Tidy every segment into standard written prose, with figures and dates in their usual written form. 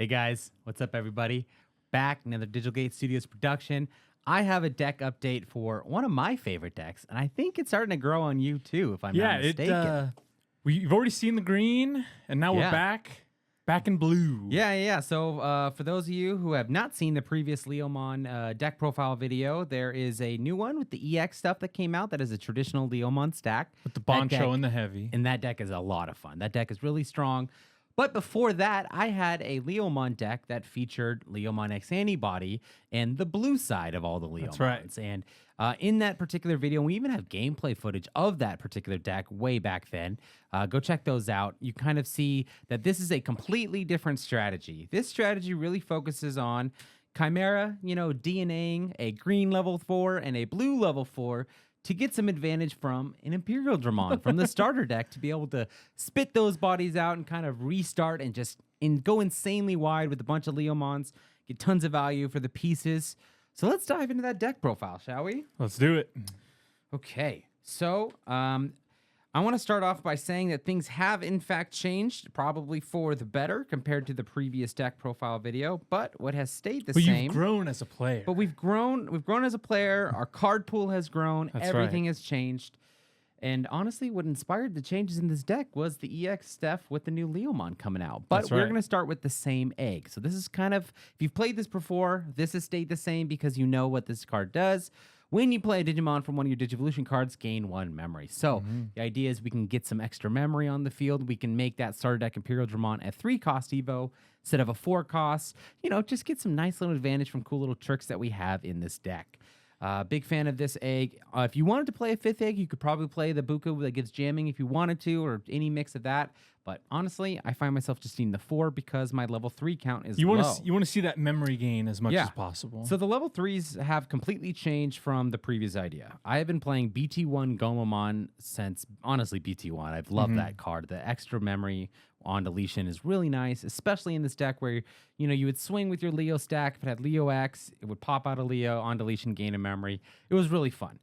Hey guys, what's up everybody? Back, another Digital Gate Studios production. I have a deck update for one of my favorite decks, and I think it's starting to grow on you too, if I'm not mistaken. We've already seen the green, and now we're back in blue. Yeah. So for those of you who have not seen the previous Leomon deck profile video, there is a new one with the EX stuff that came out that is a traditional Leomon stack. With the Boncho and the heavy. And that deck is a lot of fun. That deck is really strong. But before that, I had a Leomon deck that featured Leomon X Antibody and the blue side of all the Leomons. That's right. And in that particular video, we even have gameplay footage of that particular deck way back then. Go check those out. You kind of see that this is a completely different strategy. This strategy really focuses on Chimera, DNAing a green level 4 and a blue level 4 to get some advantage from an Imperialdramon from the starter deck to be able to spit those bodies out and kind of restart and just go insanely wide with a bunch of Leomons, get tons of value for the pieces. So let's dive into that deck profile, shall we? Let's do it. Okay, so I want to start off by saying that things have in fact changed, probably for the better compared to the previous deck profile video, but what has stayed the same. But you've grown as a player. But we've grown as a player, our card pool has grown, everything has changed. And honestly, what inspired the changes in this deck was the EX stuff with the new Leomon coming out. But we're going to start with the same egg. So this is kind of, if you've played this before, this has stayed the same because you know what this card does. When you play a Digimon from one of your Digivolution cards, gain 1 memory. So the idea is we can get some extra memory on the field. We can make that starter deck Imperialdramon at 3 cost Evo instead of a 4 cost. Just get some nice little advantage from cool little tricks that we have in this deck. Big fan of this egg. If you wanted to play a 5th egg, you could probably play the Buka that gives jamming if you wanted to, or any mix of that. But honestly, I find myself just needing the 4 because my level 3 count is low. You want to see that memory gain as much as possible. So the level 3s have completely changed from the previous idea. I have been playing BT1 Gomamon since, honestly, BT1. I've loved that card. The extra memory on deletion is really nice, especially in this deck where, you would swing with your Leo stack. If it had Leo X, it would pop out a Leo on deletion, gain a memory. It was really fun.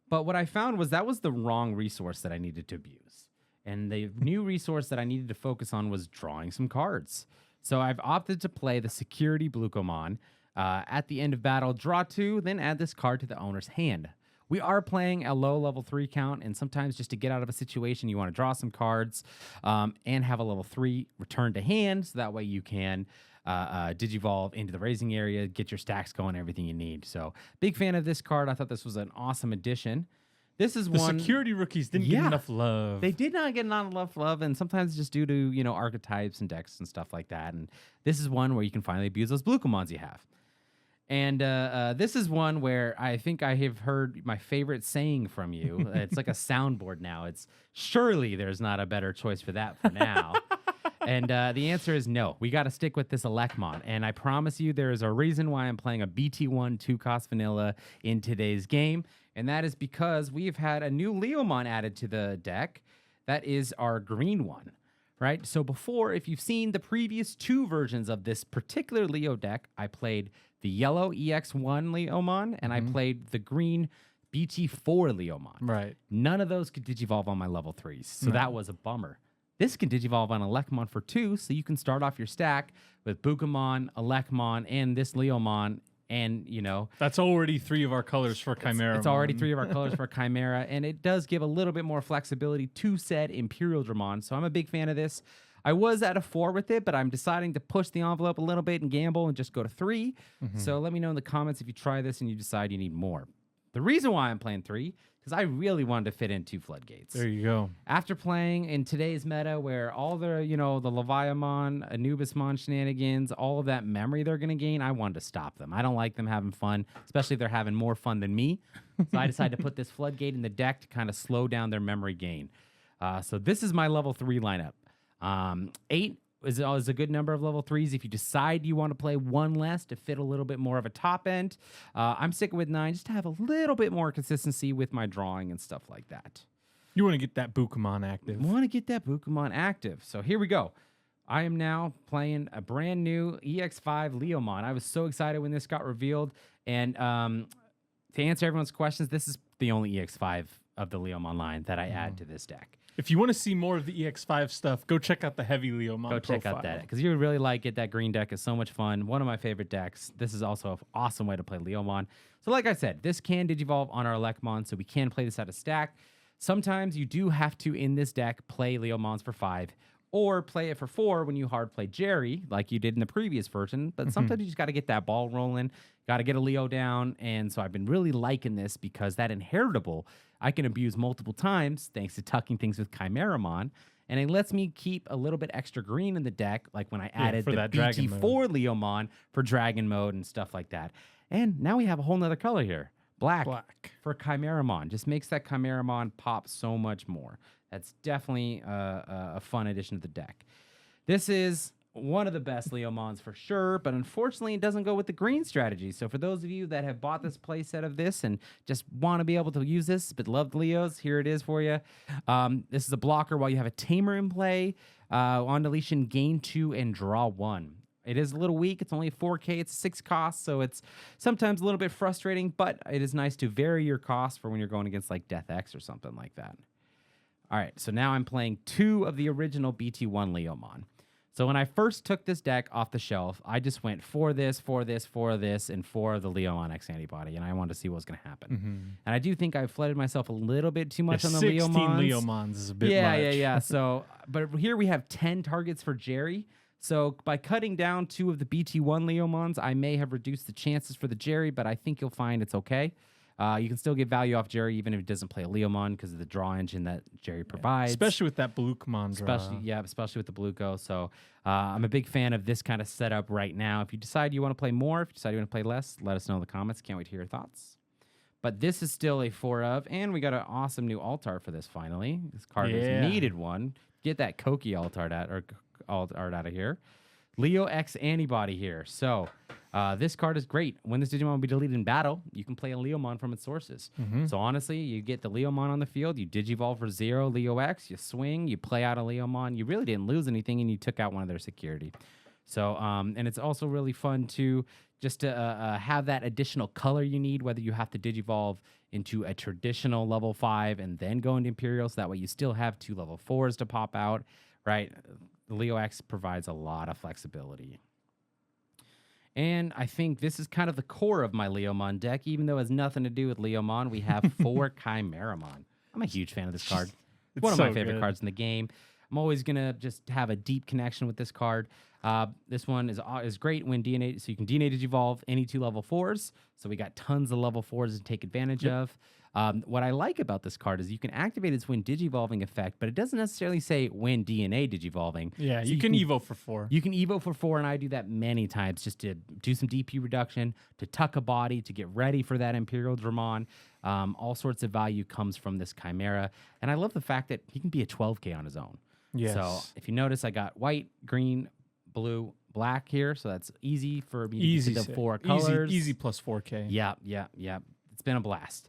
But what I found was that was the wrong resource that I needed to abuse. And the new resource that I needed to focus on was drawing some cards. So I've opted to play the Security Blukomon. At the end of battle, draw 2, then add this card to the owner's hand. We are playing a low level 3 count, and sometimes just to get out of a situation, you want to draw some cards and have a level 3 return to hand, so that way you can Digivolve into the raising area, get your stacks going, everything you need. So big fan of this card. I thought this was an awesome addition. This is one. The security rookies didn't get enough love. They did not get enough love, and sometimes just due to archetypes and decks and stuff like that. And this is one where you can finally abuse those Blukomons you have. And this is one where I think I have heard my favorite saying from you. It's like a soundboard now. It's surely there's not a better choice for that for now. And the answer is no. We got to stick with this Leomon. And I promise you there is a reason why I'm playing a BT1 2-cost vanilla in today's game. And that is because we've had a new Leomon added to the deck. That is our green one, right? So before, if you've seen the previous 2 versions of this particular Leo deck, I played the yellow EX1 Leomon, and I played the green BT4 Leomon. Right. None of those could Digivolve on my level 3s, so that was a bummer. This can Digivolve on a Leomon for 2, so you can start off your stack with Bukamon, a Leomon, and this Leomon. And, that's already 3 of our colors for Chimera. It's already 3 of our colors for Chimera, and it does give a little bit more flexibility to said Imperialdramon. So I'm a big fan of this. I was at a 4 with it, but I'm deciding to push the envelope a little bit and gamble and just go to 3. So let me know in the comments if you try this and you decide you need more. The reason why I'm playing 3, because I really wanted to fit in 2 floodgates. There you go. After playing in today's meta where all the, the Leviamon, Anubismon shenanigans, all of that memory they're going to gain, I wanted to stop them. I don't like them having fun, especially if they're having more fun than me. So I decided to put this floodgate in the deck to kind of slow down their memory gain. So this is my level 3 lineup. 8 is a good number of level 3s. If you decide you want to play 1 less to fit a little bit more of a top end, I'm sticking with 9 just to have a little bit more consistency with my drawing and stuff like that. You want to get that Bukamon active. I want to get that Bukamon active. So here we go. I am now playing a brand new EX5 Leomon. I was so excited when this got revealed. And to answer everyone's questions, this is the only EX5 of the Leomon line that I add to this deck. If you want to see more of the EX5 stuff, go check out the Heavy Leomon Go check out that, because you would really like it. That green deck is so much fun. One of my favorite decks. This is also an awesome way to play Leomon. So like I said, this can Digivolve on our Leomon, so we can play this out of stack. Sometimes you do have to, in this deck, play Leomons for 5, or play it for 4 when you hard play Jerry, like you did in the previous version. But sometimes you just got to get that ball rolling, got to get a Leo down. And so I've been really liking this because that Inheritable I can abuse multiple times thanks to tucking things with Kimeramon. And it lets me keep a little bit extra green in the deck, like when I added the BT4 Leomon for Dragon Mode and stuff like that. And now we have a whole nother color here. Black for Kimeramon. Just makes that Kimeramon pop so much more. That's definitely a fun addition to the deck. This is one of the best Leomons for sure, but unfortunately it doesn't go with the green strategy. So for those of you that have bought this playset of this and just want to be able to use this but love Leos, here it is for you. This is a blocker while you have a Tamer in play. On deletion, gain 2 and draw 1. It is a little weak. It's only 4K. It's 6 costs, so it's sometimes a little bit frustrating, but it is nice to vary your cost for when you're going against like Death X or something like that. All right, so now I'm playing 2 of the original BT1 Leomon. So when I first took this deck off the shelf, I just went for this, for this, for this, and for the Leomon X Antibody, and I wanted to see what was going to happen. And I do think I flooded myself a little bit too much on the 16 Leomons is a bit much. Yeah. So, but here we have 10 targets for Jerry. So by cutting down 2 of the BT1 Leomons, I may have reduced the chances for the Jerry, but I think you'll find it's okay. You can still get value off Jerry even if it doesn't play a Leomon because of the draw engine that Jerry provides. Especially with that Blucmon draw. Especially with the Bluco. So I'm a big fan of this kind of setup right now. If you decide you want to play more, if you decide you want to play less, let us know in the comments. Can't wait to hear your thoughts. But this is still a 4 of, and we got an awesome new alt art for this finally. This card is needed one. Get that Koki alt art out of here. Leo X Antibody here. So this card is great. When this Digimon will be deleted in battle, you can play a Leomon from its sources. So honestly, you get the Leomon on the field, you Digivolve for 0, Leo X, you swing, you play out a Leomon. You really didn't lose anything, and you took out one of their security. So, and it's also really fun to just to have that additional color you need, whether you have to Digivolve into a traditional level 5 and then go into Imperial, so that way you still have 2 level 4s to pop out, right? Leo X provides a lot of flexibility. And I think this is kind of the core of my Leomon deck, even though it has nothing to do with Leomon. We have 4 Kimeramon. I'm a huge fan of this card. It's one of my favorite cards in the game. I'm always going to just have a deep connection with this card. This one is great when DNA, so you can DNA Digivolve any 2 level 4s. So we got tons of level 4s to take advantage of. What I like about this card is you can activate its when Digivolving effect, but it doesn't necessarily say when DNA Digivolving. Yeah, so you can Evo for 4. You can Evo for 4, and I do that many times just to do some DP reduction, to tuck a body, to get ready for that Imperialdramon. All sorts of value comes from this Chimera, and I love the fact that he can be a 12K on his own. Yes. So if you notice, I got white, green, blue, black here, so that's easy for me to get the 4 colors. Easy plus 4K. Yeah. It's been a blast.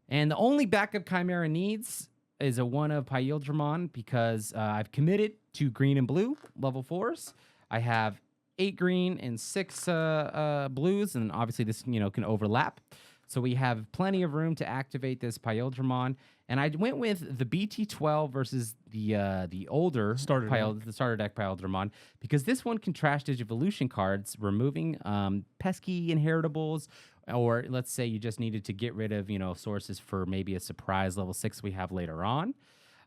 And the only backup Chimera needs is a 1 of Imperialdramon because I've committed to green and blue level 4s. I have 8 green and 6 blues, and obviously this can overlap. So we have plenty of room to activate this Imperialdramon. And I went with the BT12 versus the older starter deck Imperialdramon because this one can trash Digivolution cards, removing pesky inheritables. Or let's say you just needed to get rid of, sources for maybe a surprise level 6 we have later on.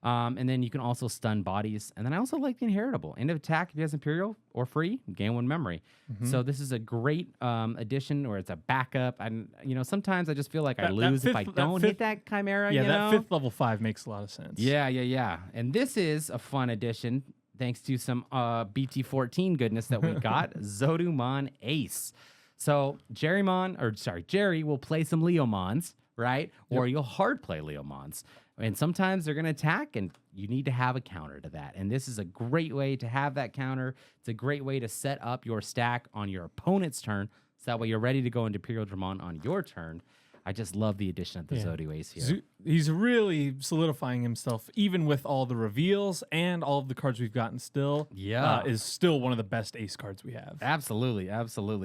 And then you can also stun bodies. And then I also like the inheritable. End of attack if he has Imperial or free, gain 1 memory. So this is a great addition, or it's a backup. And, sometimes I just feel like I lose if I don't hit that Chimera. Yeah, that 5th level 5 makes a lot of sense. Yeah. And this is a fun addition thanks to some BT14 goodness that we got. Zodumon Ace. So Jerry will play some Leomons, right? Or you'll hard play Leomons. And sometimes they're going to attack, and you need to have a counter to that. And this is a great way to have that counter. It's a great way to set up your stack on your opponent's turn, so that way you're ready to go into Imperialdramon on your turn. I just love the addition of the Zodu Ace here. He's really solidifying himself, even with all the reveals and all of the cards we've gotten still. Yeah. Is still one of the best ace cards we have. Absolutely.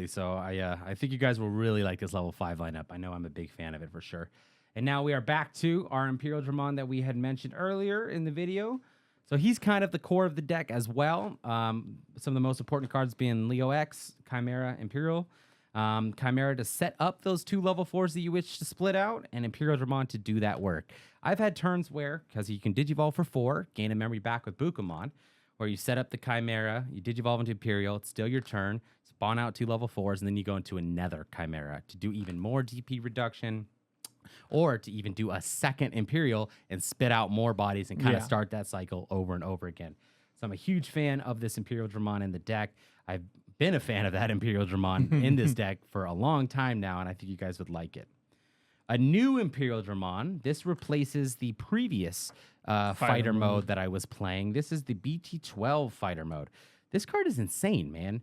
So I think you guys will really like this level 5 lineup. I know I'm a big fan of it for sure. And now we are back to our Imperialdramon that we had mentioned earlier in the video. So he's kind of the core of the deck as well. Some of the most important cards being Leo X, Chimera, Imperial. Chimera to set up those 2 level 4s that you wish to split out, and Imperialdramon to do that work. I've had turns where, because you can Digivolve for 4, gain a memory back with Bukamon, where you set up the Chimera, you Digivolve into Imperial, it's still your turn, spawn out 2 level 4s, and then you go into another Chimera to do even more DP reduction, or to even do a second Imperial and spit out more bodies and kind of start that cycle over and over again. So I'm a huge fan of this Imperialdramon in the deck. I've been a fan of that Imperialdramon in this deck for a long time now, and I think you guys would like it. A new Imperialdramon. This replaces the previous fighter mode that I was playing. This is the BT12 fighter mode. This card is insane, man.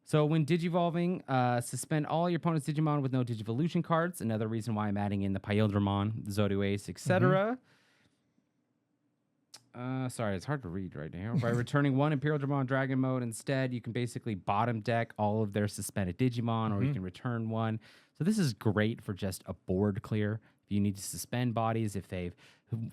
So when Digivolving, suspend all your opponent's Digimon with no Digivolution cards. Another reason why I'm adding in the Imperialdramon, Zoduace, etc. Sorry, it's hard to read right now. By returning 1 Imperialdramon Dragon mode instead, you can basically bottom deck all of their suspended Digimon, or you can return 1. So this is great for just a board clear. If you need to suspend bodies, if they've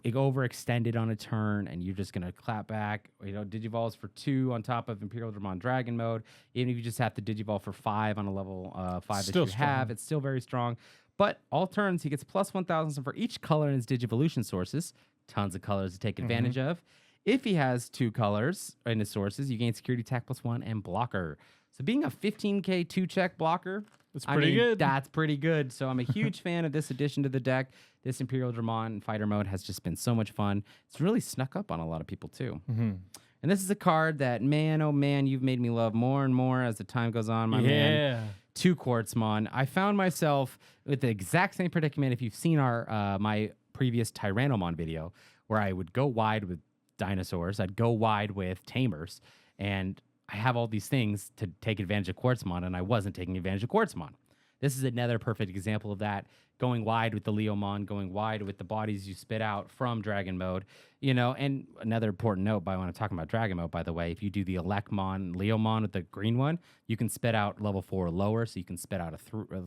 overextended on a turn and you're just going to clap back, Digivolves for 2 on top of Imperialdramon Dragon mode. Even if you just have to Digivolve for 5 on a level 5 that you have, it's still very strong. But all turns, he gets plus 1,000 for each color in his Digivolution sources. Tons of colors to take advantage of. If he has 2 colors in his sources, you gain security attack plus 1 and blocker. So being a 15k 2-check blocker, that's pretty good. That's pretty good. So I'm a huge fan of this addition to the deck. This Imperialdramon fighter mode has just been so much fun. It's really snuck up on a lot of people too. And this is a card that, man, oh man, you've made me love more and more as the time goes on, my man. 2 Quartzmon. I found myself with the exact same predicament. If you've seen our my previous Tyrannomon video, where I would go wide with dinosaurs, I'd go wide with Tamers, and I have all these things to take advantage of Quartzmon, and I wasn't taking advantage of Quartzmon. This is another perfect example of that. Going wide with the Leomon, going wide with the bodies you spit out from Dragon mode, and another important note, when I'm talking about Dragon mode, by the way, if you do the Elecmon, Leomon with the green one, you can spit out level 4 or lower, so you can spit out a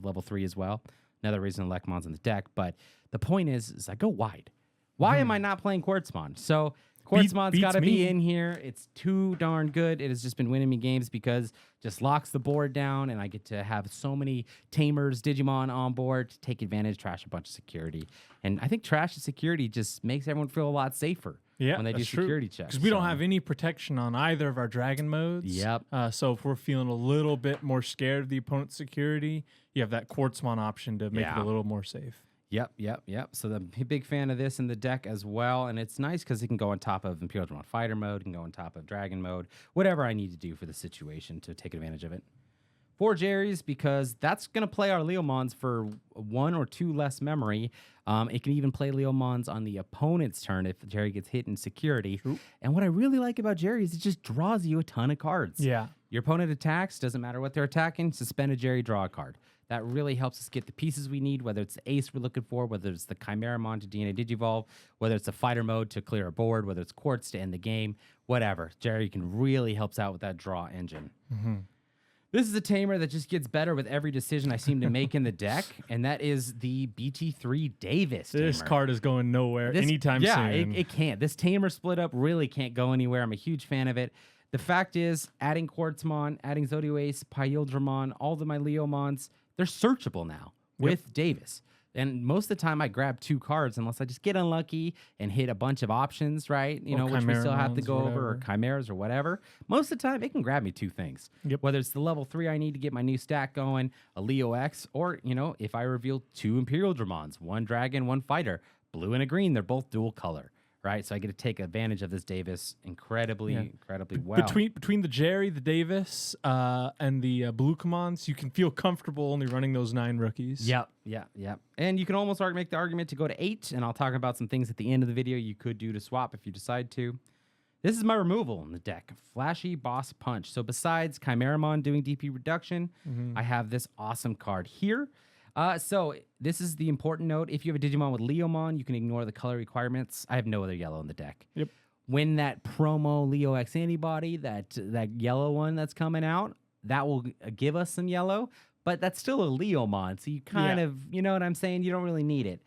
level 3 as well. Another reason Elecmon's in the deck, but the point is I go wide. Why am I not playing Quartzmon? So Quartzmon's got to be in here. It's too darn good. It has just been winning me games because it just locks the board down, and I get to have so many Tamers, Digimon on board to take advantage, trash a bunch of security. And I think trash of security just makes everyone feel a lot safer when they do security checks. Because we don't have any protection on either of our Dragon modes. So if we're feeling a little bit more scared of the opponent's security, you have that Quartzmon option to make it a little more safe. Yep. So I'm a big fan of this in the deck as well, and it's nice because it can go on top of Imperialdramon Fighter mode, it can go on top of Dragon mode, whatever I need to do for the situation to take advantage of it. 4 Jerrys, because that's going to play our Leomons for 1 or 2 less memory. It can even play Leomons on the opponent's turn if Jerry gets hit in security. And what I really like about Jerry is it just draws you a ton of cards. Your opponent attacks, doesn't matter what they're attacking, suspend a Jerry, draw a card. That really helps us get the pieces we need, whether it's the ace we're looking for, whether it's the Kimeramon to DNA Digivolve, whether it's a fighter mode to clear a board, whether it's Quartz to end the game, whatever. Jerry can really helps out with that draw engine. This is a tamer that just gets better with every decision I seem to make in the deck, and that is the BT3 Davis tamer. This card is going nowhere anytime soon. It can't. This tamer split up really can't go anywhere. I'm a huge fan of it. The fact is, adding Quartzmon, adding Zoduace, Imperialdramon, all of my Leomons, they're searchable now with Davis. And most of the time I grab 2 cards unless I just get unlucky and hit a bunch of options, right? Which we still have to go over, or chimeras or whatever. Most of the time it can grab me 2 things. Whether it's the level 3 I need to get my new stack going, a Leo X, or, if I reveal 2 Imperialdramons, 1 dragon, 1 fighter, blue and a green, they're both dual color. Right, so I get to take advantage of this Davis incredibly well. Between the Jerry, the Davis, and the Blukamons, you can feel comfortable only running those 9 rookies. Yep. And you can almost make the argument to go to 8, and I'll talk about some things at the end of the video you could do to swap if you decide to. This is my removal in the deck, Flashy Boss Punch. So besides Kimeramon doing DP reduction, I have this awesome card here. So this is the important note. If you have a Digimon with Leomon, you can ignore the color requirements. I have no other yellow in the deck. When that promo Leo X antibody, that yellow one that's coming out, that will give us some yellow, but that's still a Leomon. So you kind of, you know what I'm saying? You don't really need it.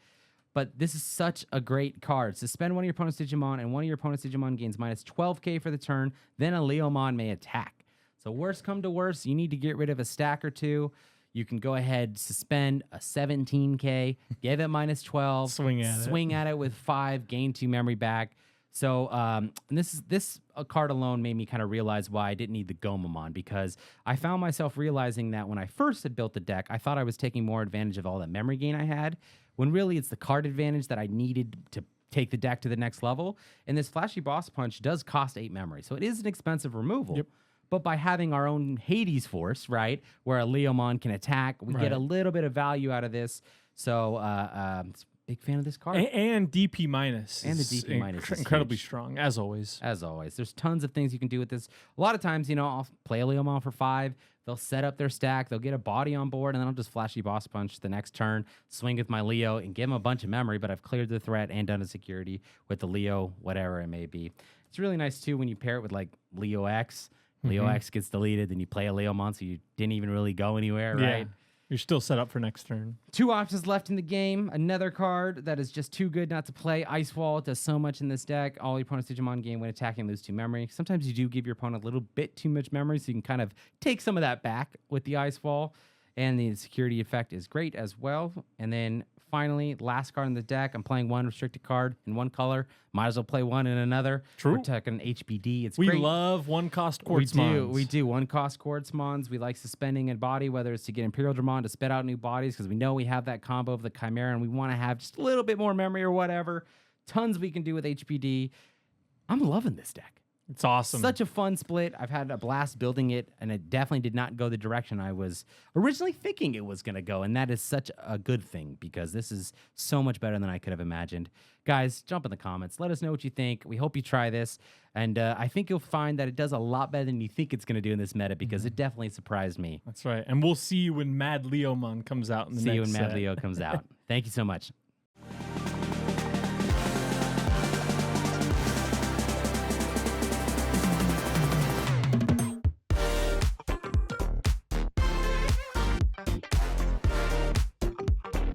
But this is such a great card. Suspend one of your opponent's Digimon, and one of your opponent's Digimon gains minus 12k for the turn. Then a Leomon may attack. So worst come to worst, you need to get rid of a stack or two. You can go ahead, suspend a 17k, give it minus 12, swing at it with 5, gain 2 memory back. So and this card alone made me kind of realize why I didn't need the Gomamon, because I found myself realizing that when I first had built the deck, I thought I was taking more advantage of all the memory gain I had, when really it's the card advantage that I needed to take the deck to the next level. And this Flashy Boss Punch does cost 8 memory, so it is an expensive removal. Yep. But by having our own Hades Force, right, where a Leomon can attack, we get a little bit of value out of this. So, big fan of this card. And DP minus. And the DP minus is incredibly huge. strong, as always. As always. There's tons of things you can do with this. A lot of times, you know, I'll play a Leomon for 5. They'll set up their stack. They'll get a body on board, and then I'll just Flashy Boss Punch the next turn, swing with my Leo, and give him a bunch of memory, but I've cleared the threat and done a security with the Leo, whatever it may be. It's really nice, too, when you pair it with, like, Leo X. Leo X gets deleted, then you play a Leomon, so you didn't even really go anywhere, right? You're still set up for next turn. 2 options left in the game. Another card that is just too good not to play. Ice Wall does so much in this deck. All your opponent's Digimon gain when attacking lose 2 memory. Sometimes you do give your opponent a little bit too much memory, so you can kind of take some of that back with the Ice Wall. And the security effect is great as well. And then finally, last card in the deck. I'm playing 1 restricted card in 1 color. Might as well play 1 in another. True. We're taking HBD. It's we great. love 1-cost Quartzmons. We do 1-cost Quartzmons. We like suspending a body, whether it's to get Imperialdramon to spit out new bodies, because we know we have that combo of the Chimera, and we want to have just a little bit more memory or whatever. Tons we can do with HBD. I'm loving this deck. It's awesome. Such a fun split. I've had a blast building it, and it definitely did not go the direction I was originally thinking it was going to go, and that is such a good thing, because this is so much better than I could have imagined. Guys, jump in the comments. Let us know what you think. We hope you try this, and I think you'll find that it does a lot better than you think it's going to do in this meta, because it definitely surprised me. That's right, and we'll see you when Mad Leomon comes out in the next set. See you when Mad Leo comes out. Thank you so much.